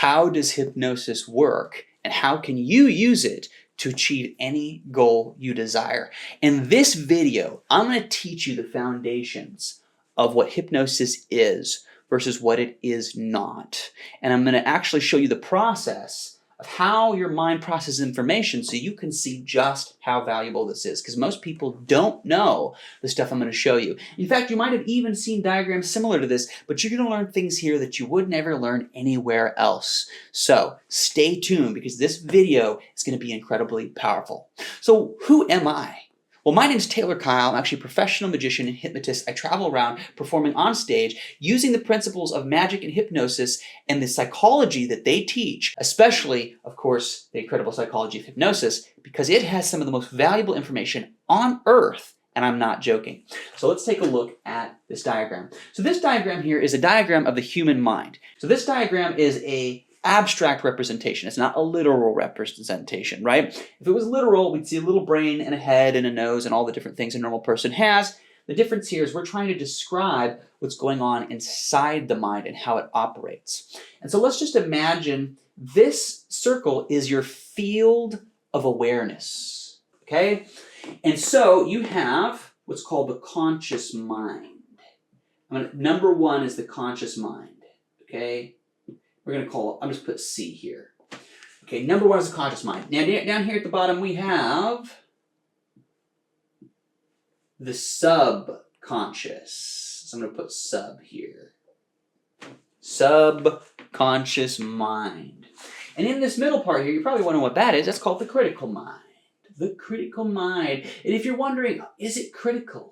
how does hypnosis work and how can you use it to achieve any goal you desire. In this video, I'm going to teach you the foundations of what hypnosis is versus what it is not. And I'm going to actually show you the process of how your mind processes information so you can see just how valuable this is, because most people don't know the stuff I'm going to show you. In fact, you might have even seen diagrams similar to this, but you're going to learn things here that you would never learn anywhere else. So stay tuned, because this video is going to be incredibly powerful. So who am I? Well, my name is Taylor Kyle. I'm actually a professional magician and hypnotist. I travel around performing on stage using the principles of magic and hypnosis and the psychology that they teach, especially, of course, the incredible psychology of hypnosis, because it has some of the most valuable information on earth, and I'm not joking. So let's take a look at this diagram. So this diagram here is a diagram of the human mind. So this diagram is an abstract representation. It's not a literal representation, right? If it was literal, we'd see a little brain and a head and a nose and all the different things a normal person has. The difference here is we're trying to describe what's going on inside the mind and how it operates. And so let's just imagine this circle is your field of awareness, okay? And so you have what's called the conscious mind. Number one is the conscious mind, okay? We're going to call it, I'm just put C here. Okay, number one is the conscious mind. Now, down here at the bottom, we have the subconscious. So I'm going to put sub here. Subconscious mind. And in this middle part here, you're probably wondering what that is. That's called the critical mind. The critical mind. And if you're wondering, is it critical?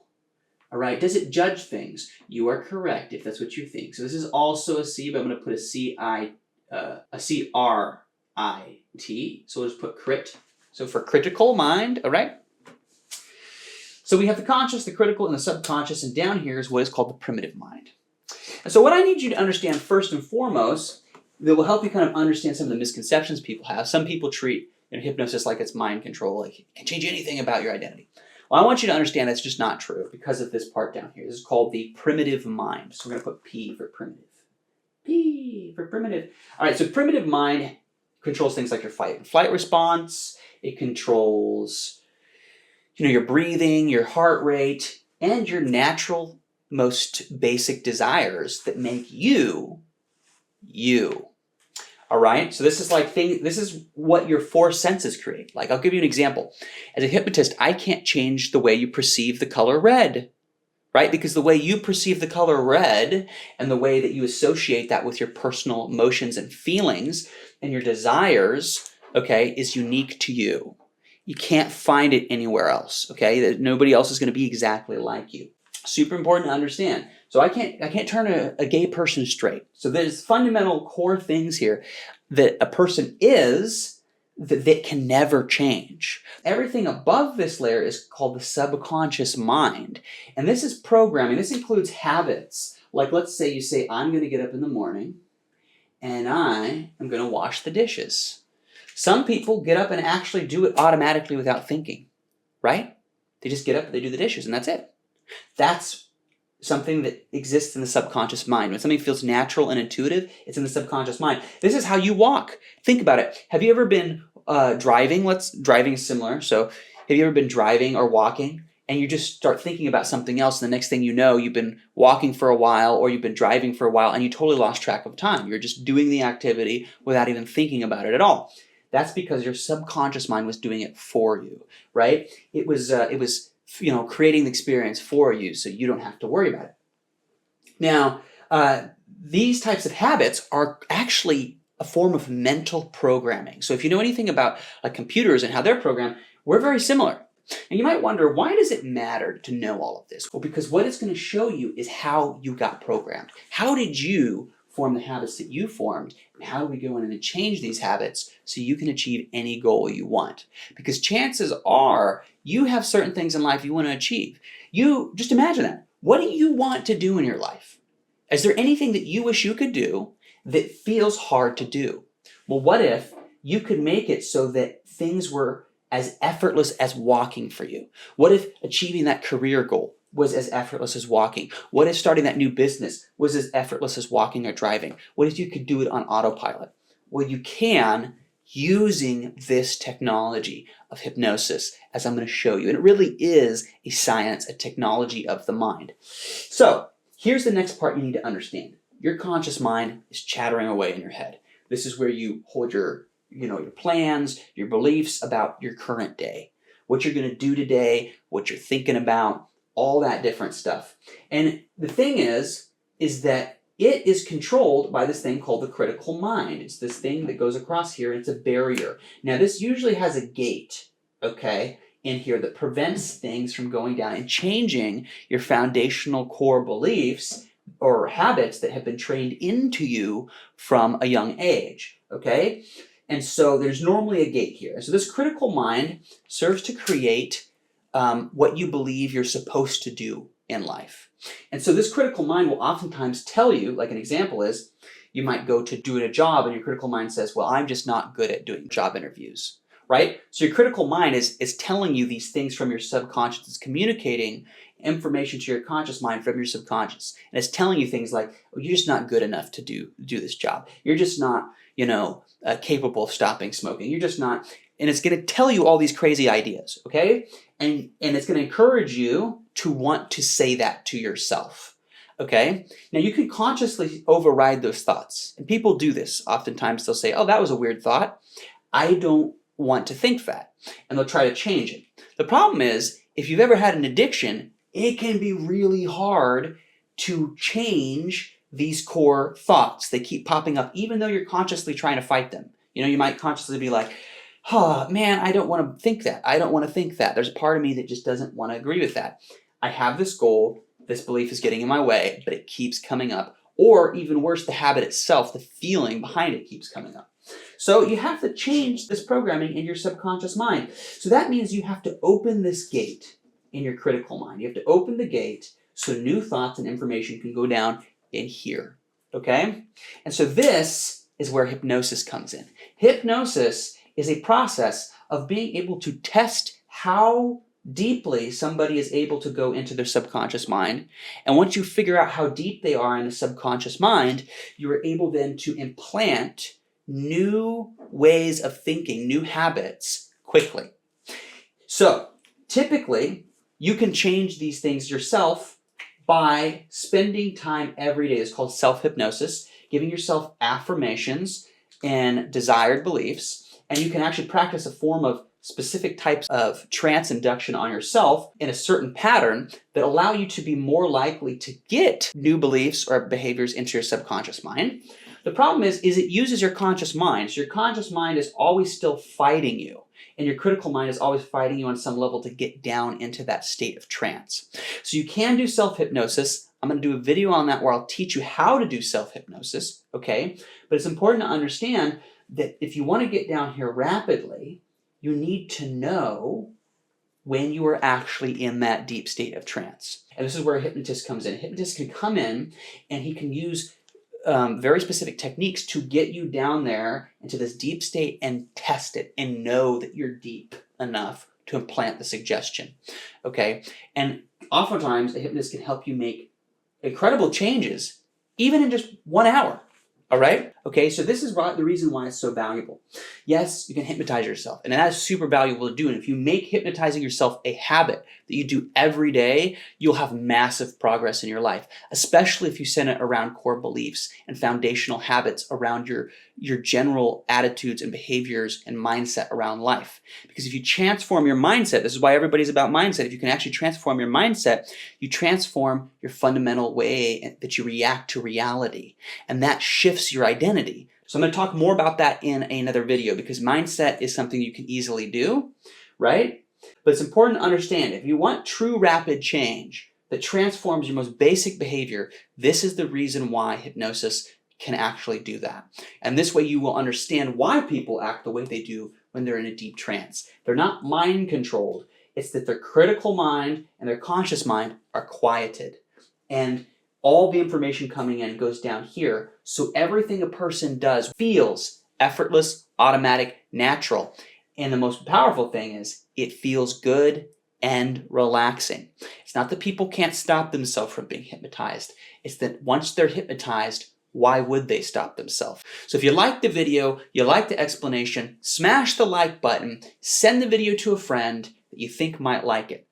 All right, does it judge things? You are correct if that's what you think. So this is also a C, but I'm going to put a C-R-I-T. So we'll just put crit. So for critical mind, all right? So we have the conscious, the critical, and the subconscious, and down here is what is called the primitive mind. And so what I need you to understand first and foremost, that will help you kind of understand some of the misconceptions people have. Some people treat hypnosis like it's mind control, like you can change anything about your identity. Well, I want you to understand that's just not true because of this part down here. This is called the primitive mind. So we're going to put P for primitive. P for primitive. All right, so primitive mind controls things like your fight and flight response. It controls, your breathing, your heart rate, and your natural, most basic desires that make you, you. All right, so this is what your four senses create. Like, I'll give you an example. As a hypnotist, I can't change the way you perceive the color red, right? Because the way you perceive the color red and the way that you associate that with your personal emotions and feelings and your desires, okay, is unique to you. You can't find it anywhere else, okay? Nobody else is going to be exactly like you. Super important to understand. So I can't turn a gay person straight. So there's fundamental core things here that a person is that can never change. Everything above this layer is called the subconscious mind. And this is programming. This includes habits. Like, let's say you say, I'm going to get up in the morning and I am going to wash the dishes. Some people get up and actually do it automatically without thinking, right? They just get up and they do the dishes and that's it. That's something that exists in the subconscious mind. When something feels natural and intuitive, it's in the subconscious mind. This is how you walk. Think about it. Have you ever been driving? Driving is similar. So have you ever been driving or walking and you just start thinking about something else, and the next thing you know, you've been walking for a while or you've been driving for a while and you totally lost track of time. You're just doing the activity without even thinking about it at all. That's because your subconscious mind was doing it for you, right? It was creating the experience for you so you don't have to worry about it. Now, these types of habits are actually a form of mental programming. So if you know anything about computers and how they're programmed, we're very similar. And you might wonder, why does it matter to know all of this? Well, because what it's going to show you is how you got programmed. How did you form the habits that you formed, and how do we go in and change these habits so you can achieve any goal you want? Because chances are you have certain things in life you want to achieve. You just imagine that. What do you want to do in your life? Is there anything that you wish you could do that feels hard to do? Well, what if you could make it so that things were as effortless as walking for you? What if achieving that career goal was as effortless as walking? What if starting that new business was as effortless as walking or driving? What if you could do it on autopilot? Well, you can using this technology of hypnosis, as I'm going to show you. And it really is a science, a technology of the mind. So here's the next part you need to understand. Your conscious mind is chattering away in your head. This is where you hold your plans, your beliefs about your current day, what you're going to do today, what you're thinking about, all that different stuff. And the thing is that it is controlled by this thing called the critical mind. It's this thing that goes across here, and it's a barrier. Now, this usually has a gate, okay, in here that prevents things from going down and changing your foundational core beliefs or habits that have been trained into you from a young age, okay? And so there's normally a gate here. So this critical mind serves to create what you believe you're supposed to do in life. And so this critical mind will oftentimes tell you, like an example is, you might go to do a job and your critical mind says, well, I'm just not good at doing job interviews, right? So your critical mind is telling you these things from your subconscious. It's communicating information to your conscious mind from your subconscious. And it's telling you things like, oh, you're just not good enough to do this job. You're just not, capable of stopping smoking. You're just not, and it's going to tell you all these crazy ideas, okay? And it's going to encourage you to want to say that to yourself, okay? Now, you can consciously override those thoughts. And people do this. Oftentimes, they'll say, oh, that was a weird thought. I don't want to think that. And they'll try to change it. The problem is, if you've ever had an addiction, it can be really hard to change these core thoughts. They keep popping up, even though you're consciously trying to fight them. You might consciously be like, oh, man, I don't want to think that. I don't want to think that. There's a part of me that just doesn't want to agree with that. I have this goal. This belief is getting in my way, but it keeps coming up. Or even worse, the habit itself, the feeling behind it keeps coming up. So you have to change this programming in your subconscious mind. So that means you have to open this gate in your critical mind. You have to open the gate so new thoughts and information can go down in here, okay? And so this is where hypnosis comes in. Hypnosis is a process of being able to test how deeply somebody is able to go into their subconscious mind. And once you figure out how deep they are in the subconscious mind, you are able then to implant new ways of thinking, new habits quickly. So typically, you can change these things yourself by spending time every day. It's called self-hypnosis, giving yourself affirmations and desired beliefs. And you can actually practice a form of specific types of trance induction on yourself in a certain pattern that allow you to be more likely to get new beliefs or behaviors into your subconscious mind. The problem is it uses your conscious mind. So your conscious mind is always still fighting you. And your critical mind is always fighting you on some level to get down into that state of trance. So you can do self-hypnosis. I'm going to do a video on that where I'll teach you how to do self-hypnosis, okay? But it's important to understand that if you want to get down here rapidly, you need to know when you are actually in that deep state of trance. And this is where a hypnotist comes in. A hypnotist can come in and he can use very specific techniques to get you down there into this deep state and test it and know that you're deep enough to implant the suggestion, okay? And oftentimes, a hypnotist can help you make incredible changes, even in just 1 hour, all right? Okay, so this is the reason why it's so valuable. Yes, you can hypnotize yourself, and that is super valuable to do. And if you make hypnotizing yourself a habit that you do every day, you'll have massive progress in your life, especially if you center it around core beliefs and foundational habits around your general attitudes and behaviors and mindset around life. Because if you transform your mindset, this is why everybody's about mindset. If you can actually transform your mindset, you transform your fundamental way that you react to reality, and that shifts your identity. So I'm going to talk more about that in another video because mindset is something you can easily do, right? But it's important to understand if you want true rapid change that transforms your most basic behavior, this is the reason why hypnosis can actually do that. And this way you will understand why people act the way they do when they're in a deep trance. They're not mind controlled. It's that their critical mind and their conscious mind are quieted. And all the information coming in goes down here, so everything a person does feels effortless, automatic, natural. And the most powerful thing is it feels good and relaxing. It's not that people can't stop themselves from being hypnotized. It's that once they're hypnotized, why would they stop themselves? So if you like the video, you like the explanation, smash the like button, send the video to a friend that you think might like it.